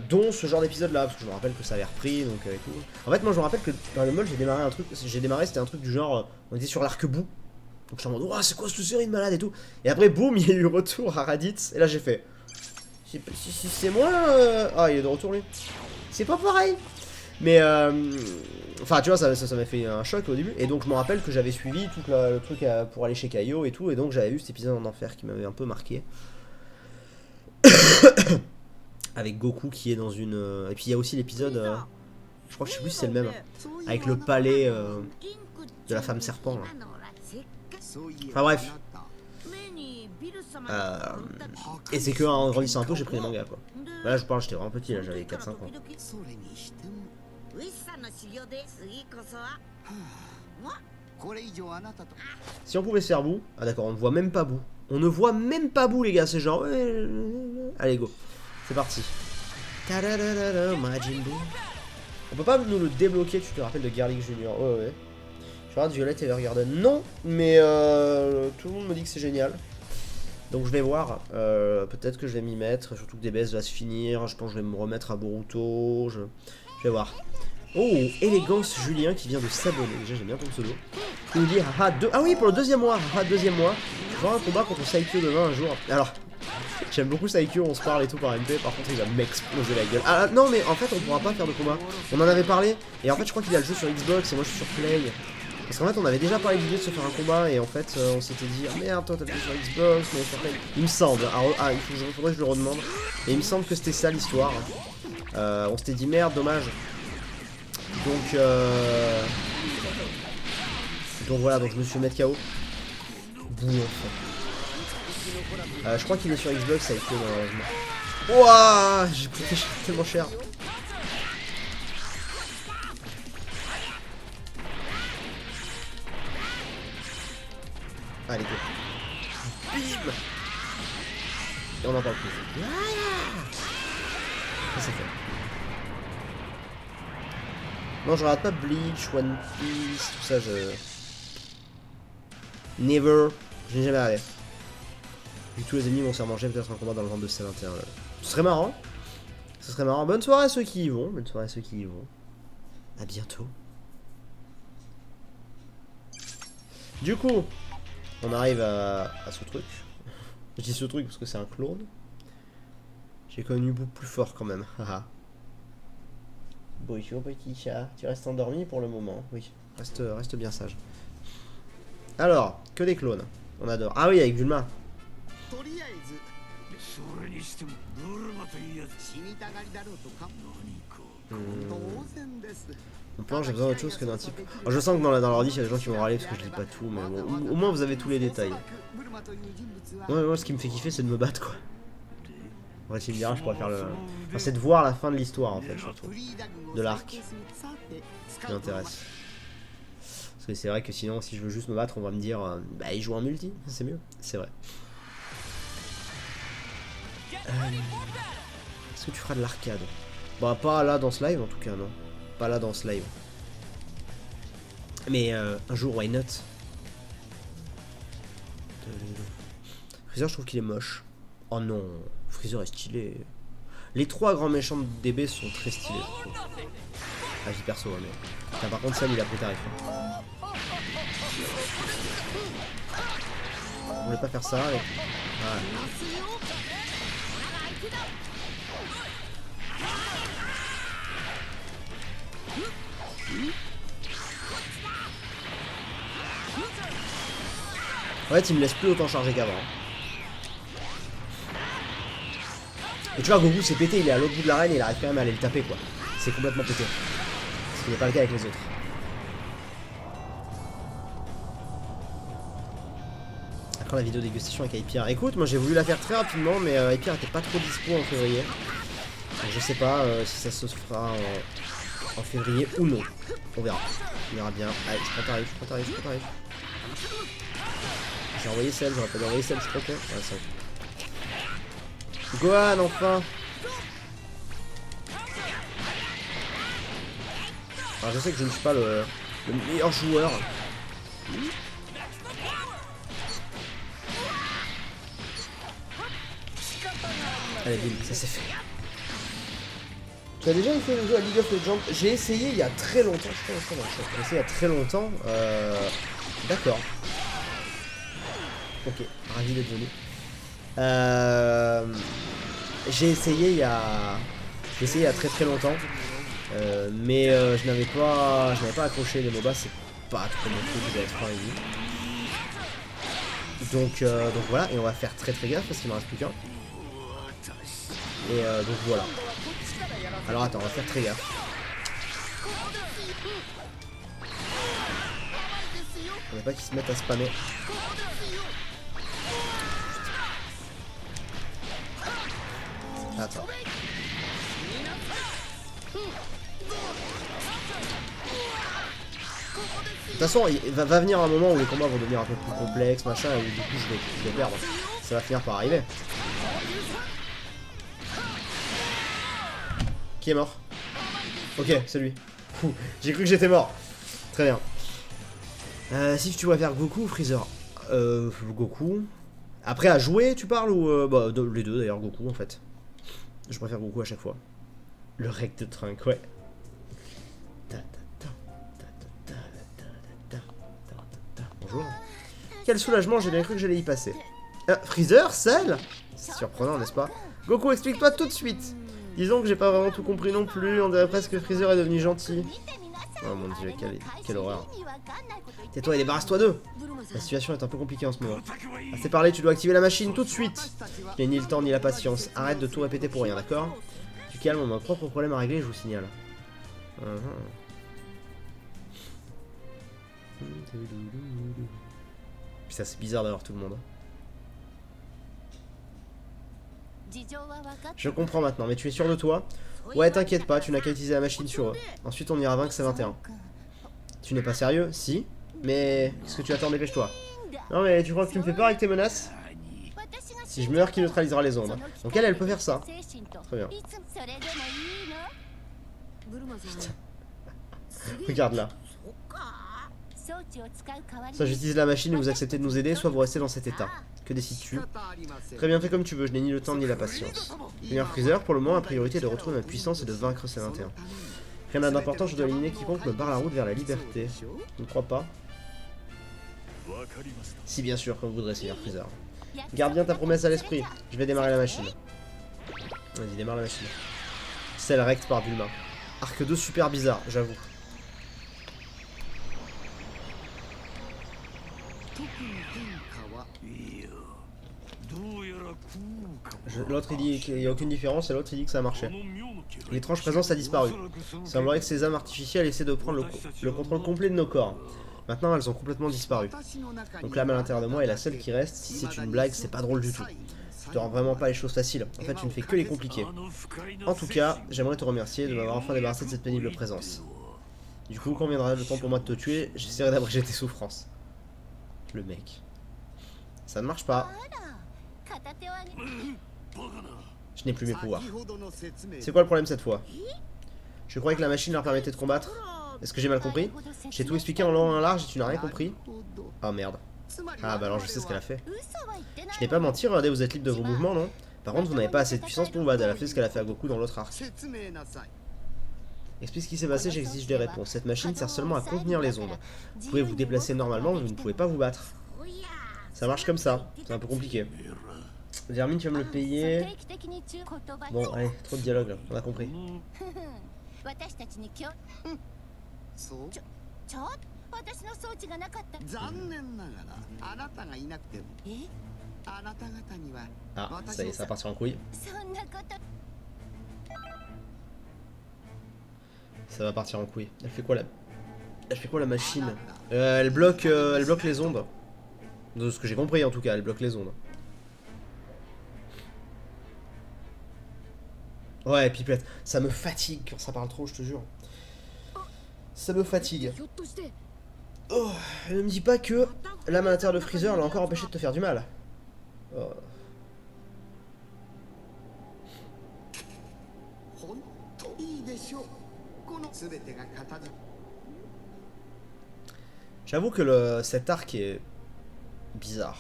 dont ce genre d'épisode là, parce que je me rappelle que ça avait repris, donc et tout. En fait, moi je me rappelle que dans le mall, j'ai démarré, c'était un truc du genre, on était sur l'arc-bout. Donc j'étais en mode, ouah, c'est quoi cette série de malade et tout. Et après, boum, il y a eu retour à Raditz, et là j'ai fait, si c'est moi, ah, il est de retour lui. C'est pas pareil. Mais enfin tu vois ça m'a fait un choc au début. Et donc je me rappelle que j'avais suivi tout le truc pour aller chez Kaio et tout. Et donc j'avais vu cet épisode en enfer qui m'avait un peu marqué. Avec Goku qui est dans une... Et puis il y a aussi l'épisode, je crois que je sais plus si c'est le même, avec le palais de la femme serpent là. Enfin bref. Et c'est que en grandissant un peu j'ai pris les mangas quoi. Là je parle, j'étais vraiment petit, là j'avais 4-5 ans. Si on pouvait se faire bout... Ah d'accord, on ne voit même pas bout. On ne voit même pas bout les gars, c'est genre... Allez go, c'est parti. On peut pas nous le débloquer, tu te rappelles de Garlic Junior. Ouais. Je regarde Violette Evergarden. Non, mais tout le monde me dit que c'est génial. Donc je vais voir, peut-être que je vais m'y mettre, surtout que DBS va se finir, je pense que je vais me remettre à Boruto, je vais voir. Oh, Élégance Julien qui vient de s'abonner, déjà j'aime bien ton pseudo. Il nous dit, ah oui, pour le deuxième mois, deuxième mois, je vais avoir un combat contre Saikyo demain un jour. Alors, j'aime beaucoup Saikyo, on se parle et tout par MP, par contre il va m'exploser la gueule. Ah non mais en fait on pourra pas faire de combat, on en avait parlé, et en fait je crois qu'il a le jeu sur Xbox et moi je suis sur Play. Parce qu'en fait on avait déjà parlé de l'idée de se faire un combat et en fait on s'était dit ah merde toi t'as le jeu sur Xbox mais sur Play. Il me semble, faudrait que je le redemande. Et il me semble que c'était ça l'histoire. On s'était dit merde dommage. Donc voilà, donc je me suis fait mettre KO. Bouh enfin. Je crois qu'il est sur Xbox avec eux malheureusement. Ouah, j'ai coûté tellement cher. Allez go. Bim. Et on en parle plus. Ça c'est fait. Non, je regarde pas Bleach, One Piece, tout ça, Never. Je n'ai jamais regardé. Vu que tous les ennemis vont se faire manger, peut-être un combat dans le round de C21. Ce serait marrant. Ce serait marrant. Bonne soirée à ceux qui y vont. Bonne soirée à ceux qui y vont. À bientôt. Du coup, on arrive à ce truc. Je dis ce truc parce que c'est un clone. J'ai connu beaucoup plus fort quand même. Haha. Bonjour petit chat, tu restes endormi pour le moment. Oui, reste bien sage. Alors, que des clones. On adore. Ah oui, avec Bulma. On pense j'ai besoin d'autre chose que d'un type. Alors, je sens que dans l'ordi, il y a des gens qui vont râler parce que je lis pas tout, mais bon, au moins vous avez tous les détails. Moi, ce qui me fait kiffer, c'est de me battre quoi. En vrai, s'il me dira, je pourrais faire le... Enfin, c'est de voir la fin de l'histoire, en fait, surtout. De l'arc. Ce qui m'intéresse. Parce que c'est vrai que sinon, si je veux juste me battre, on va me dire... bah, il joue en multi, c'est mieux. C'est vrai. Est-ce que tu feras de l'arcade? Bah, pas là dans ce live, en tout cas, non. Pas là dans ce live. Mais un jour, why not? Freezer, je trouve qu'il est moche. Oh non, Freezer est stylé. Les trois grands méchants de DB sont très stylés, je trouve. Ah, j'y perso, hein, mais... Tiens, par contre, Sam, il a pris tarif. Hein. On voulait pas faire ça, et... Voilà. En fait, il me laisse plus autant charger qu'avant. Et tu vois, Goku s'est pété, il est à l'autre bout de l'arène et il arrive quand même à aller le taper quoi. C'est complètement pété. Ce qui n'est pas le cas avec les autres. Après la vidéo dégustation avec Hypia. Écoute, moi j'ai voulu la faire très rapidement, mais Hypia était pas trop dispo en février. Donc je sais pas si ça se fera en février ou non. On verra. On verra bien. Allez, je prends tarif. J'ai envoyé celle, j'aurais pas dû envoyer celle, je crois que. Ouais, ça. Gohan, enfin. Alors je sais que je ne suis pas le meilleur joueur. Allez, bim, ça c'est fait. Tu as déjà essayé de jouer à League of Legends? J'ai essayé il y a très longtemps. J'ai essayé il y a très longtemps. D'accord. Ok, ravi d'être venu. J'ai essayé il y a très très longtemps. Mais je n'avais pas accroché les MOBA, c'est pas trop mon truc, je vais être franc avec vous. Donc voilà, et on va faire très très gaffe parce qu'il m'en reste plus qu'un. Et donc voilà. Alors attends, on va faire très gaffe. On ne pas qu'ils se mettent à spammer. Attends. De toute façon, il va venir un moment où les combats vont devenir un peu plus complexes, machin, et du coup je vais perdre. Ça va finir par arriver. Qui est mort? Ok, c'est lui. J'ai cru que j'étais mort. Très bien. Si tu préfères Goku ou Freezer? Goku. Après, à jouer, tu parles ou bah, les deux d'ailleurs, Goku en fait. Je préfère Goku à chaque fois. Le rec de Trunk, ouais. Bonjour. Quel soulagement, j'ai bien cru que j'allais y passer. Freezer, Cell? C'est surprenant, n'est-ce pas? Goku, explique-toi tout de suite. Disons que j'ai pas vraiment tout compris non plus, on dirait presque que Freezer est devenu gentil. Oh mon dieu, quelle horreur. Tais-toi et débarrasse-toi d'eux. La situation est un peu compliquée en ce moment. Assez parlé, tu dois activer la machine tout de suite. Je n'ai ni le temps ni la patience. Arrête de tout répéter pour rien, d'accord? Tu calmes, on a un propre problème à régler, je vous signale. Putain, c'est bizarre d'avoir tout le monde. Je comprends maintenant, mais tu es sûr de toi? Ouais, t'inquiète pas, tu n'as qu'à utiliser la machine sur eux. Ensuite, on ira vaincre ces 21. Tu n'es pas sérieux? Si. Mais qu'est-ce que tu attends? Dépêche-toi. Non, mais tu crois que tu me fais peur avec tes menaces? Si je meurs, qui neutralisera les ondes? Donc elle peut faire ça. Très bien. Putain. Regarde là. Soit j'utilise la machine et vous acceptez de nous aider, soit vous restez dans cet état. Que décides-tu? Très bien, fais comme tu veux, je n'ai ni le temps ni la patience. Seigneur Freezer, pour le moment, la priorité est de retrouver ma puissance et de vaincre ces 21. Rien n'a d'important, je dois éliminer quiconque me barre la route vers la liberté. Je ne crois pas. Si, bien sûr, comme vous voudrez, Seigneur Freezer. Garde bien ta promesse à l'esprit, je vais démarrer la machine. Vas-y, démarre la machine. Celle recte par Bulma. Arc 2 super bizarre, j'avoue. L'autre il dit qu'il n'y a aucune différence et l'autre il dit que ça a marché. L'étrange présence a disparu. Il semblerait que ces âmes artificielles essaient de prendre le contrôle complet de nos corps. Maintenant elles ont complètement disparu. Donc l'âme à l'intérieur de moi est la seule qui reste. Si c'est une blague, c'est pas drôle du tout. Tu te rends vraiment pas les choses faciles. En fait tu ne fais que les compliquer. En tout cas, j'aimerais te remercier de m'avoir enfin débarrassé de cette pénible présence. Du coup, quand viendra le temps pour moi de te tuer, j'essaierai d'abréger tes souffrances. Le mec. Ça ne marche pas. Je n'ai plus mes pouvoirs. C'est quoi le problème cette fois? Je croyais que la machine leur permettait de combattre. Est-ce que j'ai mal compris? J'ai tout expliqué en long et en large et tu n'as rien compris? Oh merde. Ah bah alors je sais ce qu'elle a fait. Je n'ai pas menti, regardez, vous êtes libre de vos mouvements, non? Par contre, vous n'avez pas assez de puissance pour vous battre. Elle a fait ce qu'elle a fait à Goku dans l'autre arc. Explique ce qui s'est passé, j'exige des réponses. Cette machine sert seulement à contenir les ondes. Vous pouvez vous déplacer normalement, mais vous ne pouvez pas vous battre. Ça marche comme ça, c'est un peu compliqué. Vermine, tu vas me le payer. Bon, allez, trop de dialogue là, on a compris. Ah, ça y est, ça va partir en couille. Ça va partir en couille. Elle fait quoi la machine? Elle bloque les ondes. De ce que j'ai compris en tout cas, elle bloque les ondes. Ouais, pipette, ça me fatigue quand ça parle trop, je te jure. Ça me fatigue. Oh, ne me dis pas que l'âme à l'intérieur de Freezer l'a encore empêché de te faire du mal. Oh. J'avoue que cet arc est bizarre.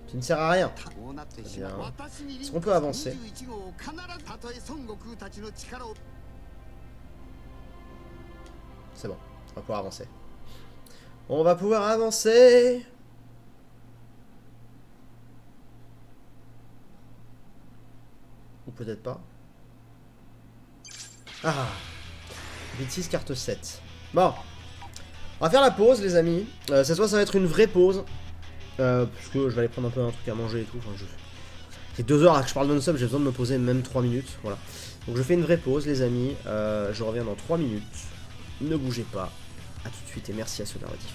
Tu ne sers à rien. Très bien. Est-ce qu'on peut avancer? C'est bon, on va pouvoir avancer. On va pouvoir avancer. Ou peut-être pas. Ah, 8-6, carte 7. Bon, on va faire la pause, les amis. Cette fois, ça va être une vraie pause. Parce que je vais aller prendre un peu un truc à manger et tout. Enfin, c'est 2 heures que je parle non-stop, j'ai besoin de me poser même 3 minutes. Voilà. Donc je fais une vraie pause, les amis. Je reviens dans 3 minutes. Ne bougez pas. A tout de suite et merci à ceux d'Ardif.